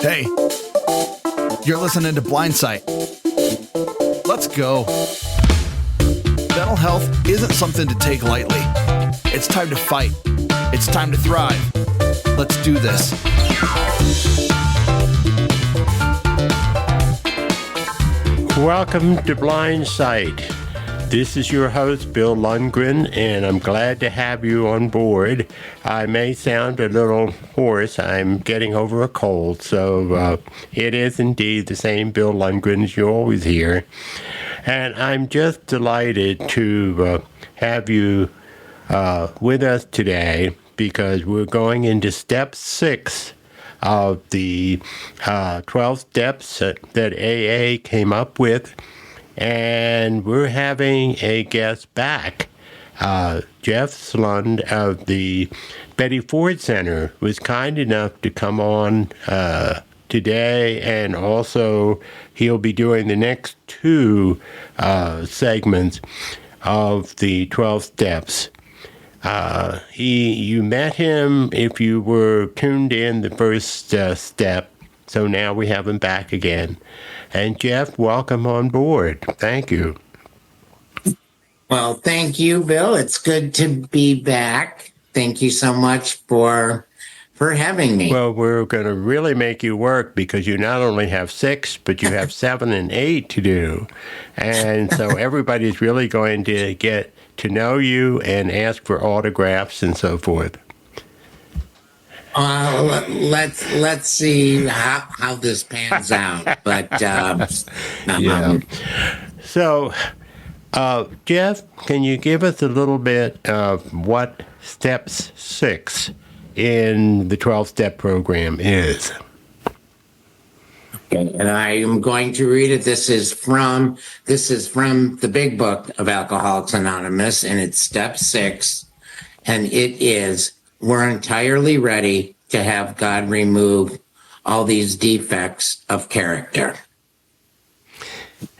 Hey, you're listening to Blindsight. Let's go. Mental health isn't something to take lightly. It's time to fight. It's time to thrive. Let's do this. Welcome to Blindsight. This is your host, Bill Lundgren, and I'm glad to have you on board. I may sound a little hoarse. I'm getting over a cold, so it is indeed the same Bill Lundgren as you always hear. And I'm just delighted to have you with us today because we're going into step 6 of the 12 steps that AA came up with. And we're having a guest back. Jeff Schlund of the Betty Ford Center was kind enough to come on today, and also he'll be doing the next 2 segments of the 12 steps. You met him if you were tuned in the first step, so now we have him back again. And Jeff, welcome on board. Thank you. Well, thank you, Bill. It's good to be back. Thank you so much for having me. Well, we're going to really make you work because you not only have 6, but you have 7 and 8 to do. And so everybody's really going to get to know you and ask for autographs and so forth. Let's see how this pans out. But yeah. So, Jeff, can you give us a little bit of what Steps 6 in the 12-step program is? Okay, and I am going to read it. This is from the Big Book of Alcoholics Anonymous, and it's Step 6, and it is: we're entirely ready to have God remove all these defects of character.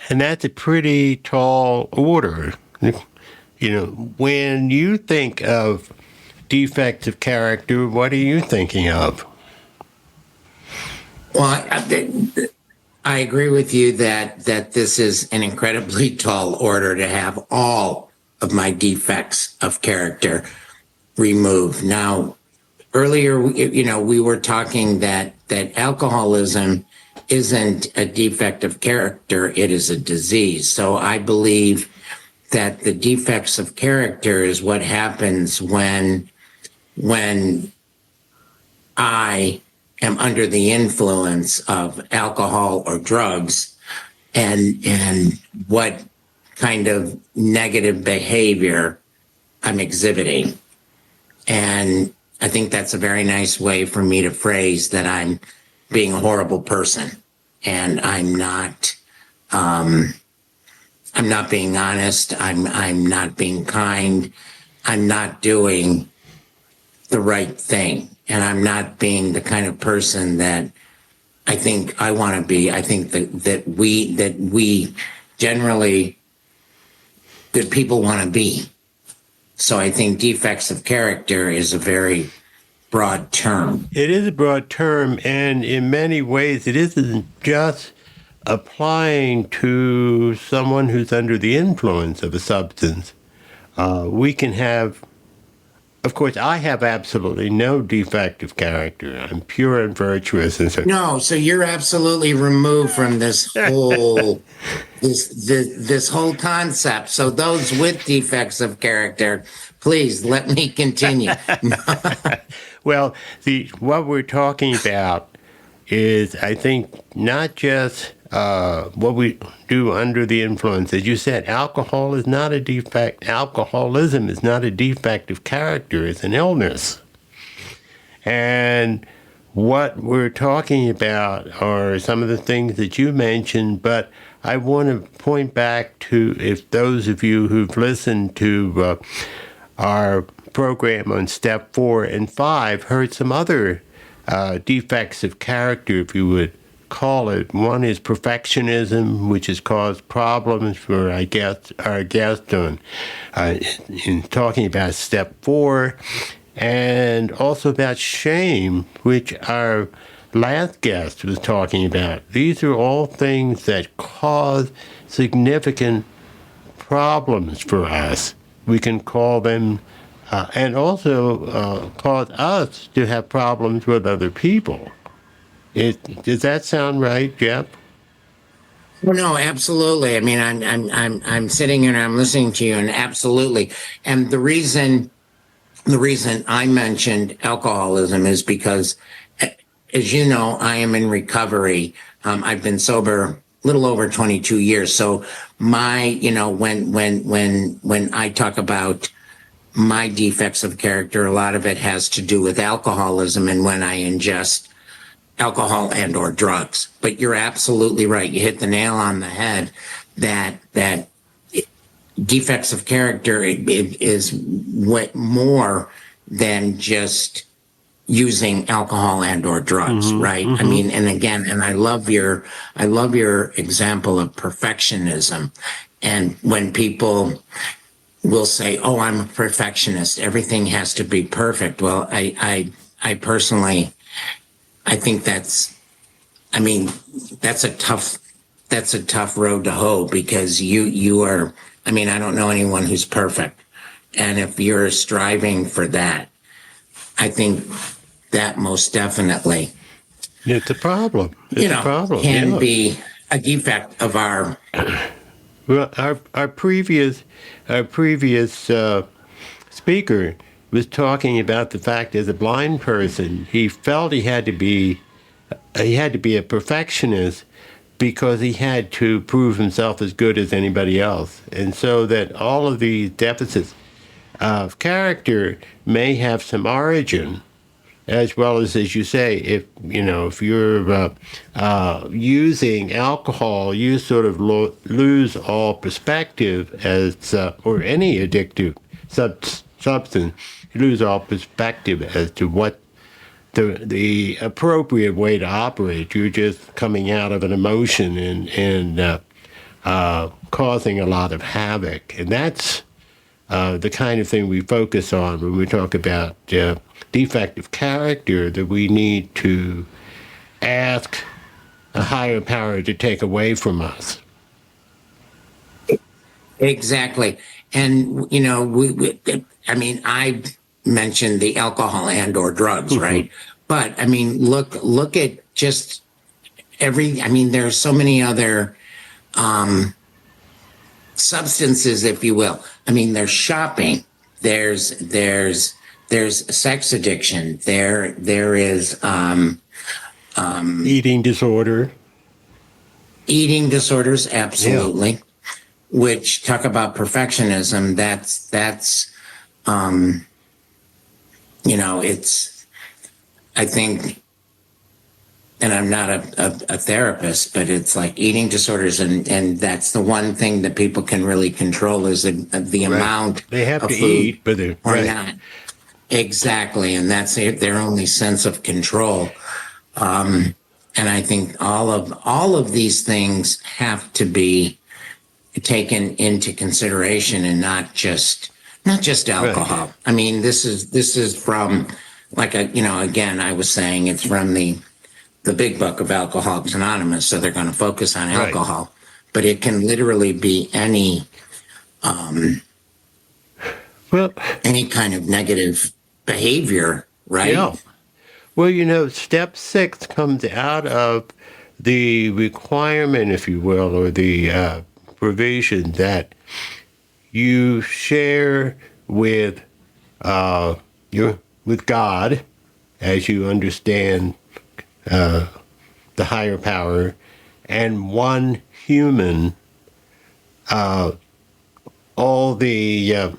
And that's a pretty tall order. You know, when you think of defects of character, what are you thinking of? Well, I agree with you that this is an incredibly tall order to have all of my defects of character removed. Now, earlier, we were talking that alcoholism isn't a defect of character, it is a disease. So I believe that the defects of character is what happens when I am under the influence of alcohol or drugs, and what kind of negative behavior I'm exhibiting. And I think that's a very nice way for me to phrase that I'm being a horrible person, and I'm not being honest. I'm not being kind. I'm not doing the right thing, and I'm not being the kind of person that I think I want to be. I think that we generally, that people want to be. So I think defects of character is a very broad term. It is a broad term, and in many ways it isn't just applying to someone who's under the influence of a substance. We can have, of course, I have absolutely no defect of character. I'm pure and virtuous. And so, no, so you're absolutely removed from this whole this whole concept. So those with defects of character, please let me continue. Well, what we're talking about is, I think, not just what we do under the influence. As you said, alcohol is not a defect. Alcoholism is not a defect of character. It's an illness. And what we're talking about are some of the things that you mentioned, but I want to point back to, if those of you who've listened to our program on Step 4 and 5 heard some other defects of character, if you would call it. One is perfectionism, which has caused problems for, I guess, our guest on in talking about Step 4, and also about shame, which our last guest was talking about. These are all things that cause significant problems for us. We can call them, and also cause us to have problems with other people. Does that sound right, Jeff? Well, no, absolutely. I mean, I'm sitting here and I'm listening to you, and absolutely. And the reason I mentioned alcoholism is because, as you know, I am in recovery. I've been sober a little over 22 years. So when I talk about my defects of character, a lot of it has to do with alcoholism and when I ingest alcohol and or drugs. But you're absolutely right. You hit the nail on the head that defects of character is what more than just using alcohol and or drugs, right? I mean, and again, and I love your example of perfectionism. And when people will say, "Oh, I'm a perfectionist. Everything has to be perfect." Well, I personally, I think that's a tough road to hoe, because you are, I mean, I don't know anyone who's perfect. And if you're striving for that, I think that most definitely, It's a problem. It's a problem. can Yeah. be a defect of our. Well, our previous speaker was talking about the fact, as a blind person, he felt he had to be a perfectionist because he had to prove himself as good as anybody else, and so that all of these deficits of character may have some origin, as well as you say, if you're using alcohol, you sort of lose all perspective as or any addictive substance, you lose all perspective as to what the appropriate way to operate. You're just coming out of an emotion and causing a lot of havoc, and that's the kind of thing we focus on when we talk about defect of character, that we need to ask a higher power to take away from us. Exactly. And, I mean, I mentioned the alcohol and or drugs, right? But I mean, look at just there's so many other substances, if you will. I mean, there's shopping, there's sex addiction, there is Eating disorder. eating disorders, absolutely. Yeah. Which, talk about perfectionism, that's it's, I think, and I'm not a therapist, but it's like eating disorders, and that's the one thing that people can really control is the amount they have of to food eat, but they're or right. not. Exactly, and that's their only sense of control. And I think all of these things have to be taken into consideration, and not just alcohol. Right. I mean, this is from, like, again, I was saying, it's from the big book of Alcoholics Anonymous, so they're going to focus on alcohol, right. But it can literally be any kind of negative behavior, right? Yeah. Well, step 6 comes out of the requirement, if you will, or the provision that you share with God, as you understand the higher power, and one human, all the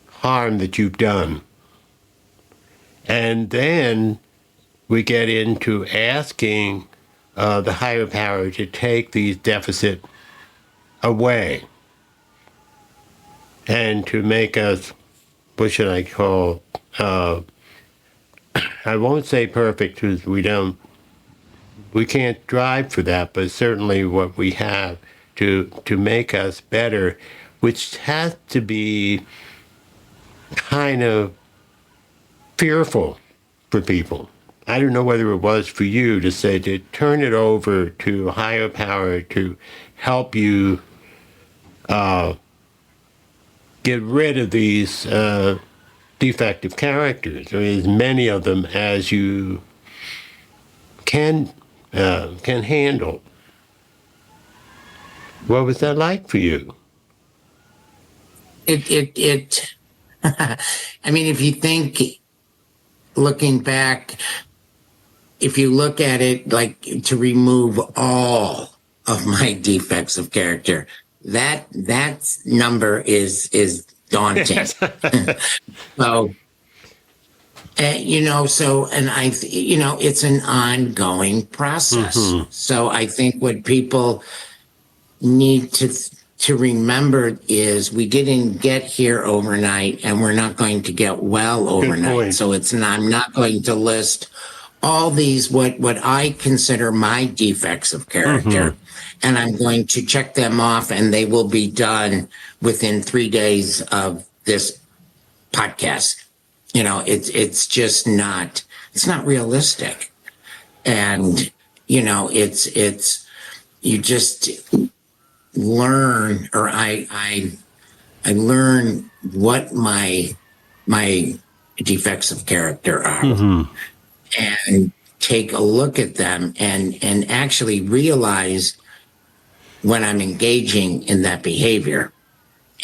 harm that you've done. And then we get into asking the higher power to take these deficits away and to make us, what should I call, I won't say perfect, because we can't strive for that, but certainly what we have to make us better, which has to be kind of fearful for people. I don't know whether it was for you to say to turn it over to a higher power to help you get rid of these defective characters, or as many of them as you can handle. What was that like for you? It I mean, if you think, looking back, if you look at it like to remove all of my defects of character, that number is daunting. So, and it's an ongoing process. So I think what people need to remember is we didn't get here overnight, and we're not going to get well overnight. So I'm not going to list all these what I consider my defects of character, and I'm going to check them off, and they will be done within 3 days of this podcast. It's just not realistic, and it's you just learn, or I learn what my defects of character are, and take a look at them and actually realize when I'm engaging in that behavior.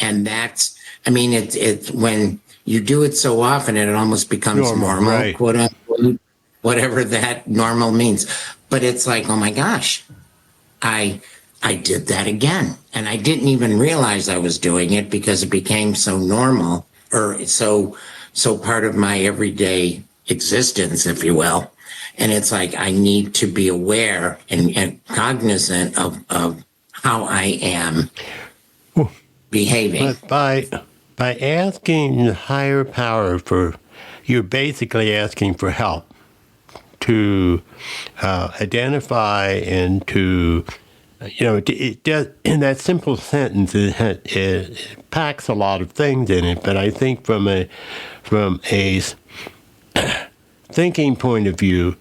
And it's when you do it so often, it almost becomes normal, right, quote unquote, whatever that normal means. But it's like, oh my gosh, I did that again. And I didn't even realize I was doing it because it became so normal, or so part of my everyday existence, if you will. And it's like, I need to be aware and cognizant of how I am behaving. But by asking the higher power you're basically asking for help to identify and to, it does, in that simple sentence, it packs a lot of things in it. But I think from a thinking point of view,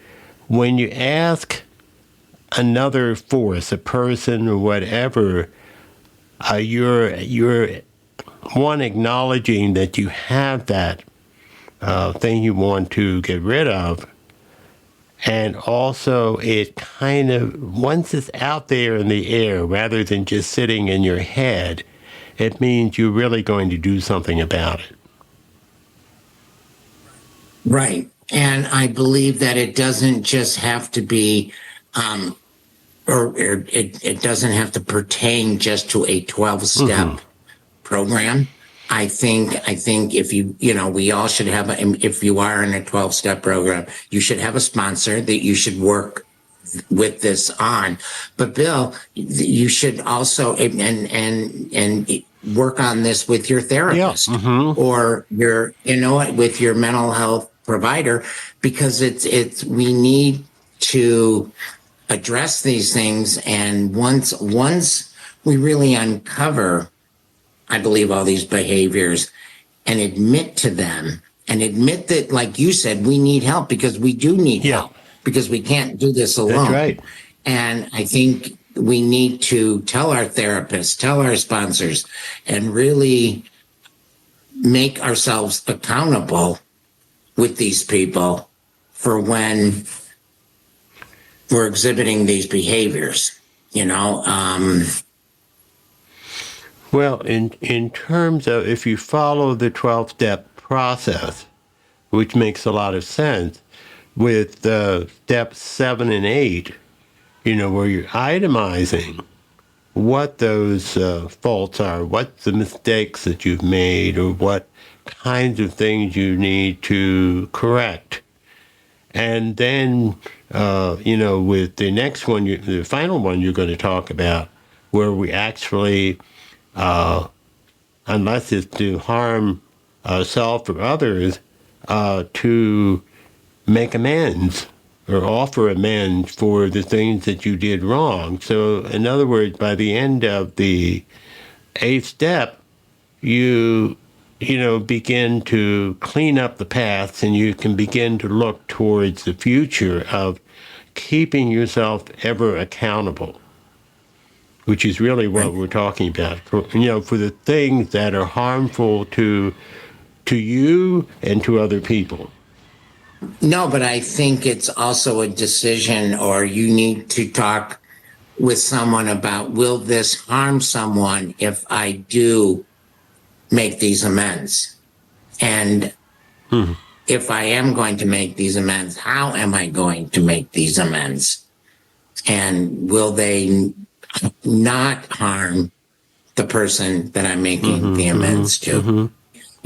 when you ask another force, a person or whatever, you're one, acknowledging that you have that thing you want to get rid of, and also it kind of, once it's out there in the air rather than just sitting in your head, it means you're really going to do something about it. Right. And I believe that it doesn't just have to be, or it doesn't have to pertain just to a 12-step program. I think if we all should have, if you are in a 12-step program, you should have a sponsor that you should work with this on. But Bill, you should also, and work on this with your therapist, or with your mental health provider, because we need to address these things. And once we really uncover, I believe, all these behaviors and admit to them, and admit that, like you said, we need help, because we do need help, because we can't do this alone. That's right. And I think we need to tell our therapists, tell our sponsors, and really make ourselves accountable with these people for when we're exhibiting these behaviors, Well, in terms of, if you follow the 12-step process, which makes a lot of sense, with steps 7 and 8, where you're itemizing what those faults are, what the mistakes that you've made, or what kinds of things you need to correct. And then, with the next one, the final one you're going to talk about, where we actually, unless it's to harm self or others, to make amends or offer amends for the things that you did wrong. So, in other words, by the end of the 8th step, you begin to clean up the past, and you can begin to look towards the future of keeping yourself ever accountable, which is really what we're talking about. For the things that are harmful to you and to other people. No, but I think it's also a decision, or you need to talk with someone about, will this harm someone if I do make these amends? And if I am going to make these amends, how am I going to make these amends? And will they not harm the person that I'm making the amends to?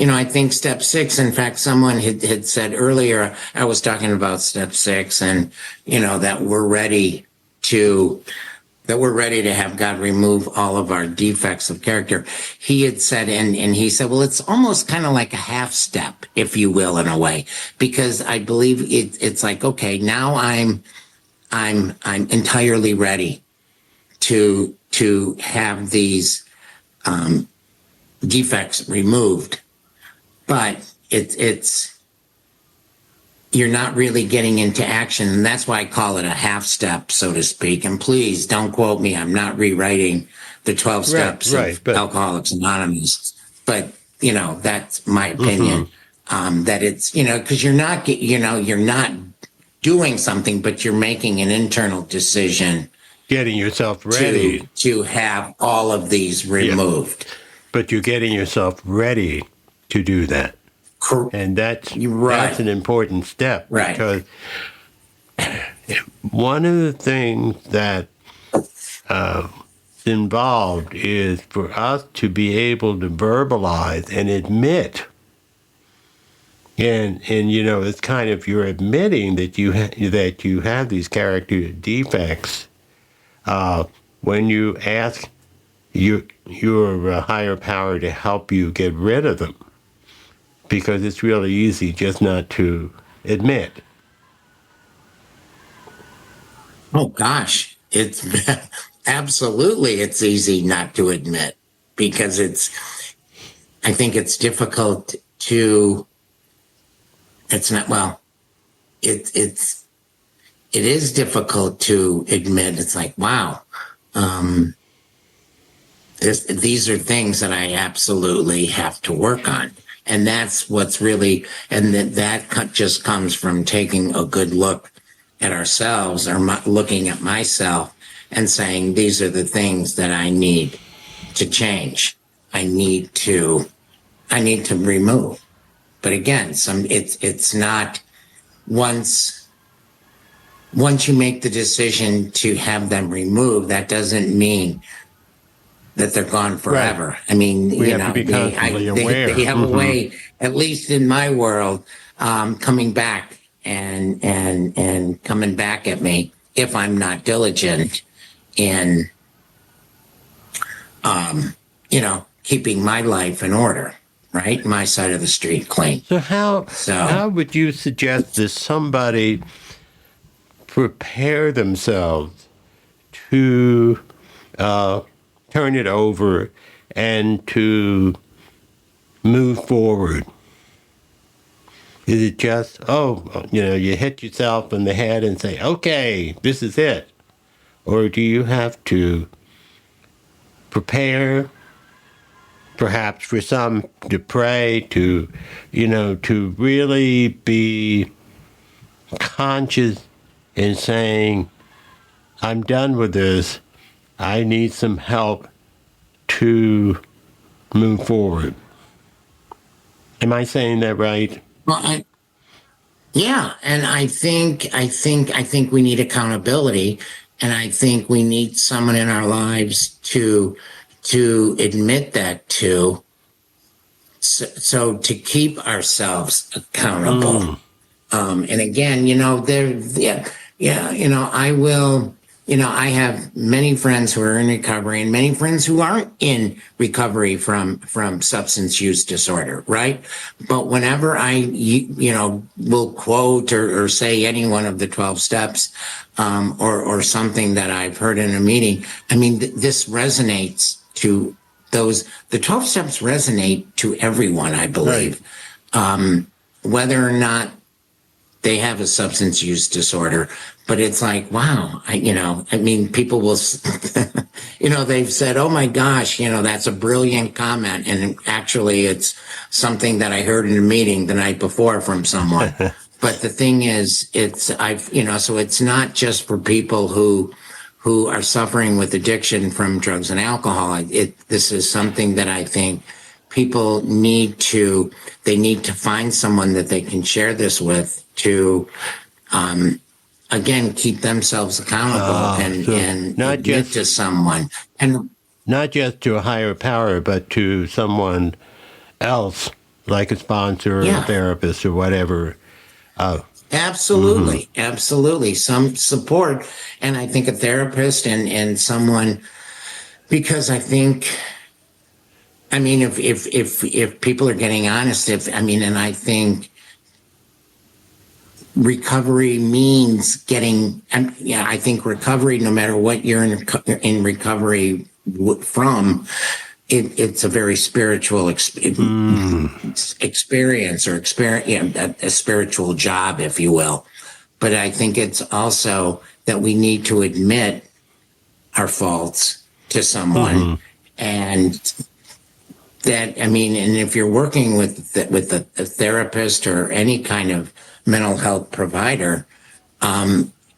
I think step 6, in fact, someone had said earlier, I was talking about step 6, and, that we're ready to have God remove all of our defects of character. He had said, and he said, well, it's almost kind of like a half step, if you will, in a way, because I believe it's like, okay, now I'm entirely ready to have these defects removed. But it's you're not really getting into action. And that's why I call it a half step, so to speak. And please don't quote me. I'm not rewriting the 12 steps of Alcoholics Anonymous. But, that's my opinion. That it's, because you're not doing something, but you're making an internal decision. Getting yourself ready. To have all of these removed. Yeah. But you're getting yourself ready to do that. And that's an important step. Right. Because one of the things that's involved is for us to be able to verbalize and admit. And it's kind of, you're admitting that you have these character defects when you ask your higher power to help you get rid of them. Because it's really easy just not to admit. Oh, gosh. It's absolutely, it's easy not to admit, because I think it's difficult to, it is difficult to admit. It's like, wow, these are things that I absolutely have to work on. And that's what's really, and that just comes from taking a good look at ourselves, or looking at myself and saying, these are the things that I need to change. I need to remove. But again, it's not once you make the decision to have them removed, that doesn't mean that they're gone forever. Right. I mean, we have to be constantly aware. They have a way, at least in my world, coming back and coming back at me if I'm not diligent in, keeping my life in order, right? My side of the street clean. So how would you suggest that somebody prepare themselves to turn it over and to move forward? Is it just, you hit yourself in the head and say, okay, this is it? Or do you have to prepare, perhaps for some to pray, to really be conscious in saying, I'm done with this. I need some help to move forward. Am I saying that right? Well, yeah, and I think we need accountability, and I think we need someone in our lives to admit that to, so to keep ourselves accountable. And again, I have many friends who are in recovery and many friends who aren't in recovery from substance use disorder, right? But whenever I, will quote or say any one of the 12 steps, or something that I've heard in a meeting, I mean, this resonates to the 12 steps resonate to everyone, I believe. Whether or not they have a substance use disorder, but it's like, wow, people will, they've said, oh my gosh, that's a brilliant comment. And actually it's something that I heard in a meeting the night before from someone. But the thing is, so it's not just for people who are suffering with addiction from drugs and alcohol. This is something that I think people need to find someone that they can share this with to, again, keep themselves accountable and not admit just to someone. And not just to a higher power, but to someone else, like a sponsor or a therapist or whatever. Absolutely. Absolutely. Some support. And I think a therapist and someone, because I think, if people are getting honest, and I think recovery means getting, I think recovery, no matter what you're in recovery from, it's a very spiritual experience or a spiritual job, if you will. But I think it's also that we need to admit our faults to someone, and that, and if you're working with a therapist or any kind of mental health provider,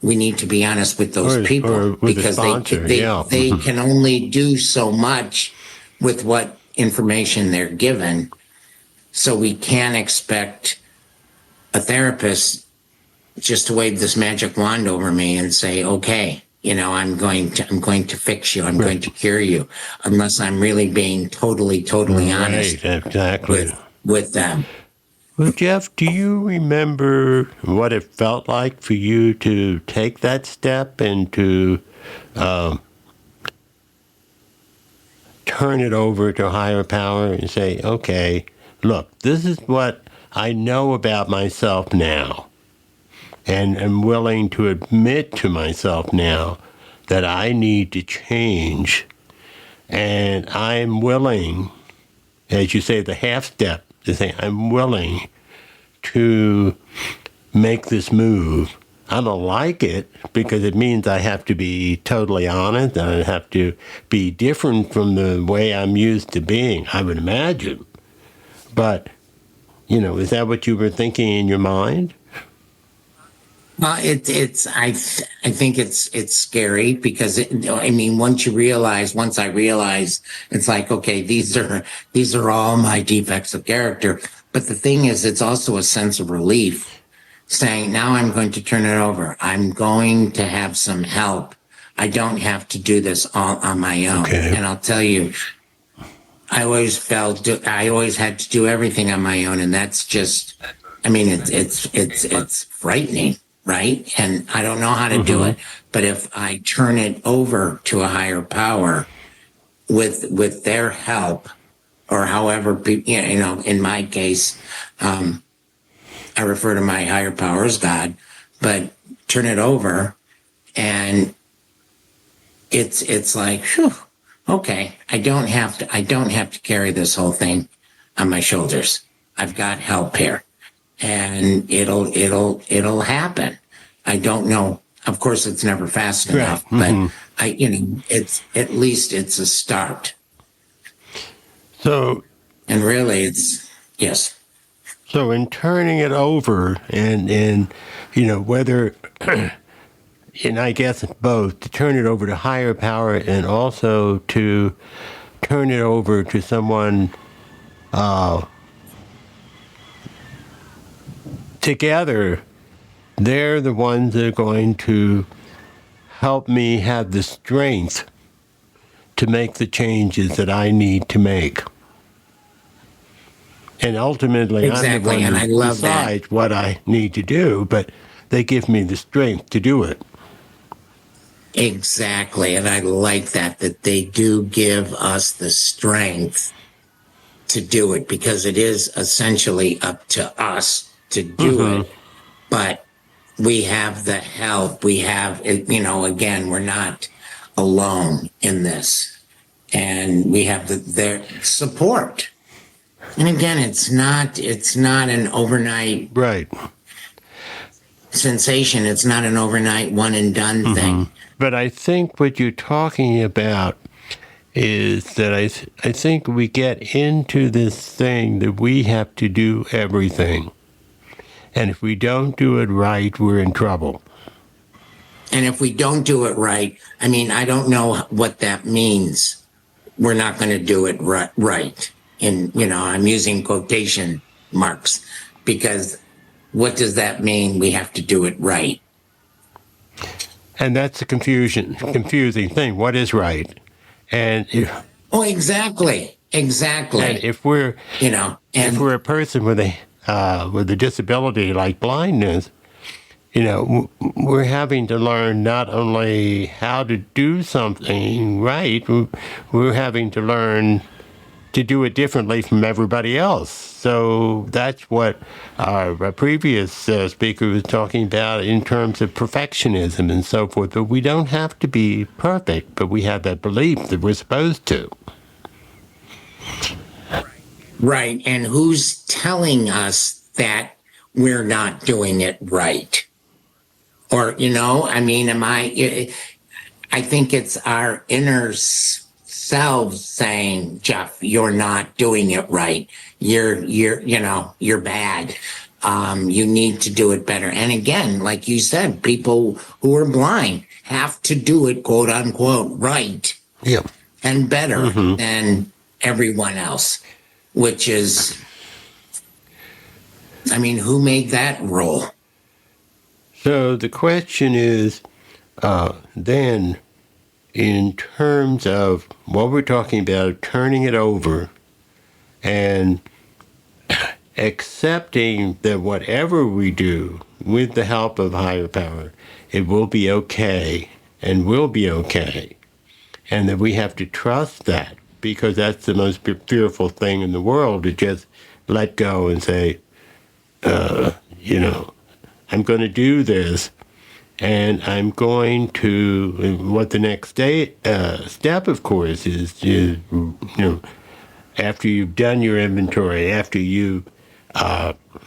we need to be honest with those people, because they can only do so much with what information they're given. So we can't expect a therapist just to wave this magic wand over me and say, okay, I'm going to fix you. I'm going to cure you, unless I'm really being totally honest with them. Well, Jeff, do you remember what it felt like for you to take that step and to turn it over to a higher power and say, okay, look, this is what I know about myself now, and am willing to admit to myself now that I need to change, and I'm willing, as you say, the half step, to say, I'm willing to make this move. I don't like it because it means I have to be totally honest, and I have to be different from the way I'm used to being, I would imagine. But, is that what you were thinking in your mind? Well, I think it's scary, because once I realize, it's like, okay, these are all my defects of character. But the thing is, it's also a sense of relief, saying, now I'm going to turn it over. I'm going to have some help. I don't have to do this all on my own. Okay. And I'll tell you, I always had to do everything on my own, and that's just, it's frightening. Right? And I don't know how to do it. But if I turn it over to a higher power with their help, or however, in my case, I refer to my higher power as God, but turn it over, and it's like, whew, okay, I don't have to carry this whole thing on my shoulders. I've got help here. And it'll happen. I don't know. Of course, it's never fast enough, but it's at least it's a start. So, and really, it's yes. So in turning it over, and whether, and I guess both, to turn it over to higher power, and also to turn it over to someone. Together, they're the ones that are going to help me have the strength to make the changes that I need to make. And ultimately, Exactly, I'm the one and who I love decides that. what I need to do, but they give me the strength to do it. Exactly, and I like that they do give us the strength to do it, because it is essentially up to us to do it. But we have the help. We have, again, we're not alone in this. and we have their support. And again, it's not an overnight Right. sensation. It's not an overnight one and done thing. But I think what you're talking about is that I think we get into this thing that we have to do everything. And if we don't do it right, we're in trouble. And if we don't do it right, I mean, I don't know what that means. We're not going to do it right. And, I'm using quotation marks, because what does that mean? We have to do it right. And that's a confusing thing. What is right? And exactly. And if we're if we're a person with a disability like blindness, we're having to learn not only how to do something right, we're having to learn to do it differently from everybody else. So that's what our previous speaker was talking about in terms of perfectionism and so forth. But we don't have to be perfect, but we have that belief that we're supposed to. Right. And who's telling us that we're not doing it right? Or, I think it's our inner selves saying, Jeff, you're not doing it right. You're bad. You need to do it better. And again, like you said, people who are blind have to do it, quote unquote, right. Yeah. And better than everyone else, which is, who made that rule? So the question is, then, in terms of what we're talking about, turning it over and accepting that whatever we do with the help of higher power, it will be okay and will be okay. And that we have to trust that, because that's the most fearful thing in the world, to just let go and say, I'm going to do this, and I'm going to, what the next step, of course, is, after you've done your inventory, after you've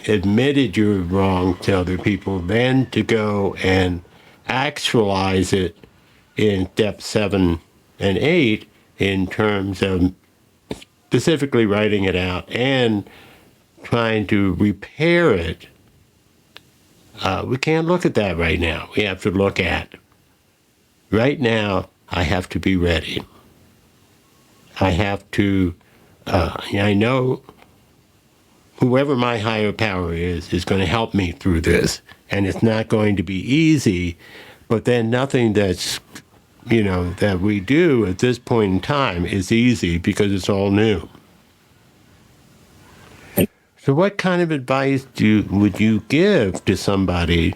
admitted you're wrong to other people, then to go and actualize it in step 7 and 8 in terms of specifically writing it out and trying to repair it. We can't look at that right now. We have to look at, right now, I have to be ready. I have to, I know whoever my higher power is going to help me through this. And it's not going to be easy, but then nothing that's, that we do at this point in time is easy, because it's all new. So what kind of advice would you give to somebody,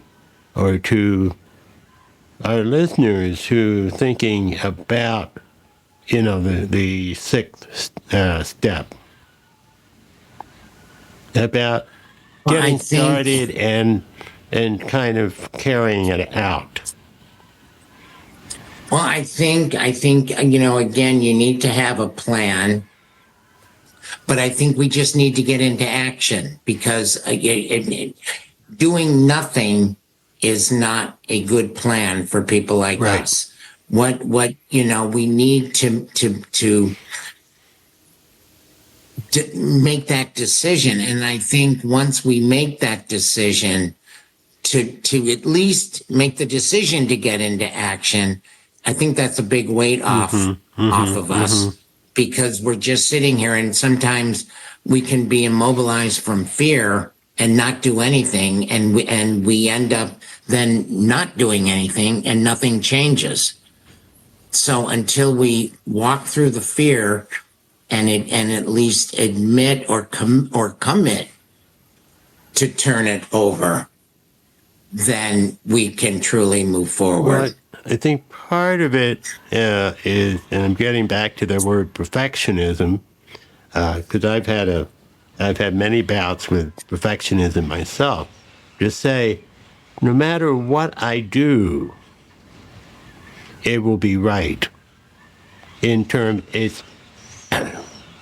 or to our listeners who are thinking about, the 6th step, about getting started and kind of carrying it out? Well, I think, again, you need to have a plan. But I think we just need to get into action, because doing nothing is not a good plan for people like us. What we need to make that decision. And I think once we make that decision, to at least make the decision to get into action, I think that's a big weight off of us. Because we're just sitting here, and sometimes we can be immobilized from fear and not do anything, and we end up then not doing anything, and nothing changes. So until we walk through the fear and at least admit or commit to turn it over, then we can truly move forward. Well, I think part of it is, and I'm getting back to the word perfectionism, because I've had many bouts with perfectionism myself. To say, no matter what I do, it will be right. in terms, it's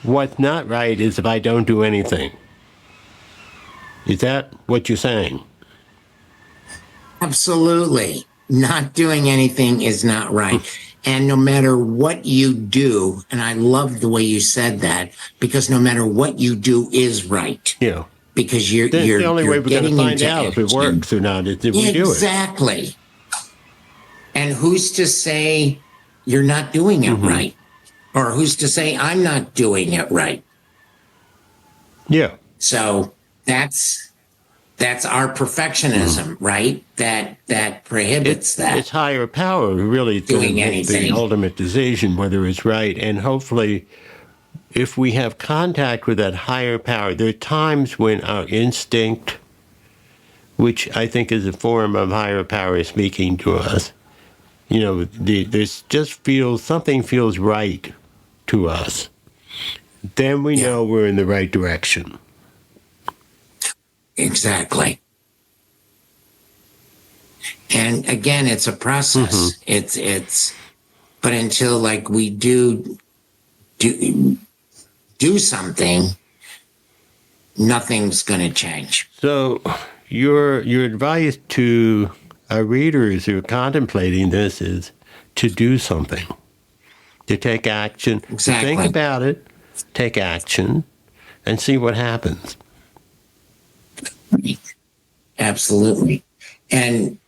what's not right is if I don't do anything. Is that what you're saying? Absolutely. Not doing anything is not right. And no matter what you do, and I love the way you said that, because no matter what you do is right. Yeah. Because you're That's the only way we're going to getting find into out if it action. works or not is if we do it. Exactly. And who's to say you're not doing it right? Or who's to say I'm not doing it right? Yeah. So that's our perfectionism, right? That prohibits that. It's higher power who really Doing the anything. ultimate decision whether it's right. And hopefully, if we have contact with that higher power, there are times when our instinct, which I think is a form of higher power speaking to us, there's just something feels right to us. Then we know we're in the right direction. Exactly. And again, it's a process. It's but until like we do something, nothing's going to change. So your advice to our readers who are contemplating this is to do something, to take action, Exactly. think about it, take action, and see what happens. Absolutely. And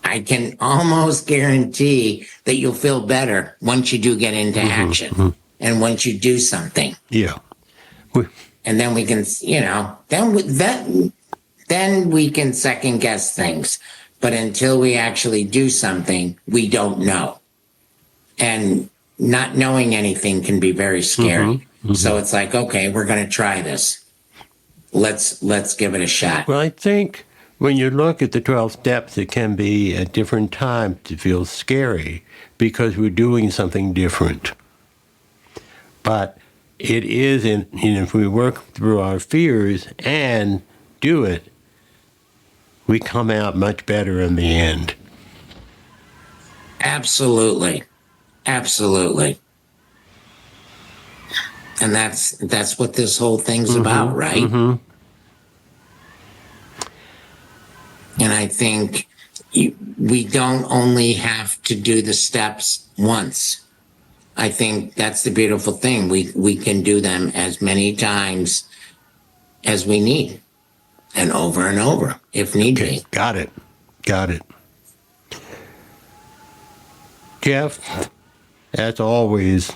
I can almost guarantee that you'll feel better once you do get into action and once you do something. Yeah. And then we can, then we can second guess things. But until we actually do something, we don't know. And not knowing anything can be very scary. So it's like, okay, we're going to try this. Let's give it a shot. Well, I think when you look at the 12 steps, it can be at different times to feel scary because we're doing something different. But it is, if we work through our fears and do it, we come out much better in the end. Absolutely. Absolutely. And that's what this whole thing's about, right? And I think we don't only have to do the steps once. I think that's the beautiful thing. We can do them as many times as we need and over if need be. Got it. Jeff, as always,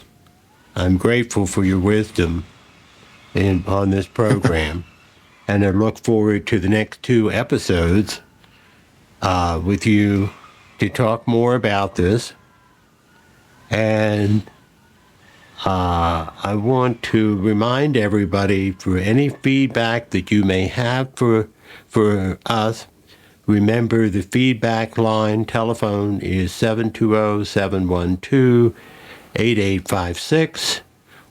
I'm grateful for your wisdom on this program. And I look forward to the next 2 episodes with you to talk more about this. And I want to remind everybody for any feedback that you may have for us, remember the feedback line telephone is 720-712-8856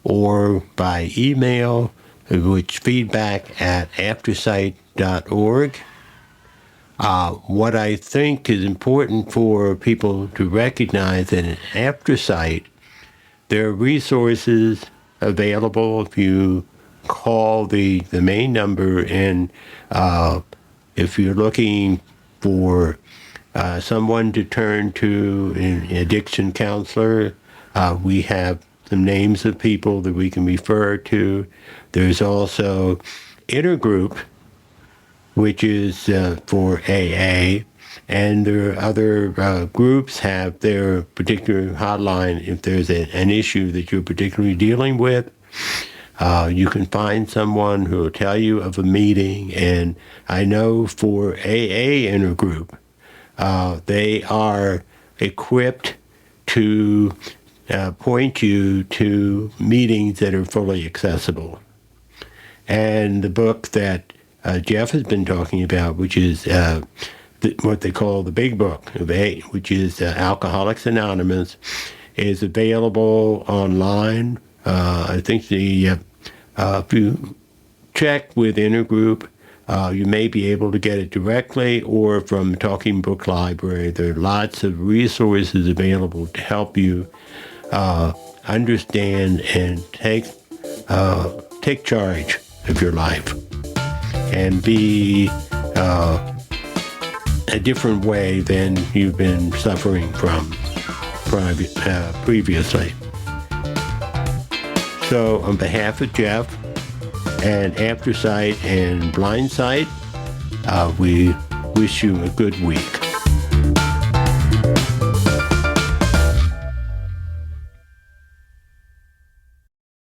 or by email, which feedback@aftersight.org. What I think is important for people to recognize that in Aftersight, there are resources available if you call the main number, and if you're looking for someone to turn to, an addiction counselor, we have some names of people that we can refer to. There's also Intergroup, which is for AA, and there are other groups have their particular hotline if there's an issue that you're particularly dealing with. You can find someone who will tell you of a meeting, and I know for AA Intergroup, they are equipped to point you to meetings that are fully accessible. And the book that Jeff has been talking about, which is what they call the Big Book of A, which is Alcoholics Anonymous, is available online. I think if you check with Intergroup, You may be able to get it directly or from Talking Book Library. There are lots of resources available to help you understand and take charge of your life and be a different way than you've been suffering from previously. So on behalf of Jeff and Aftersight and Blindsight, we wish you a good week.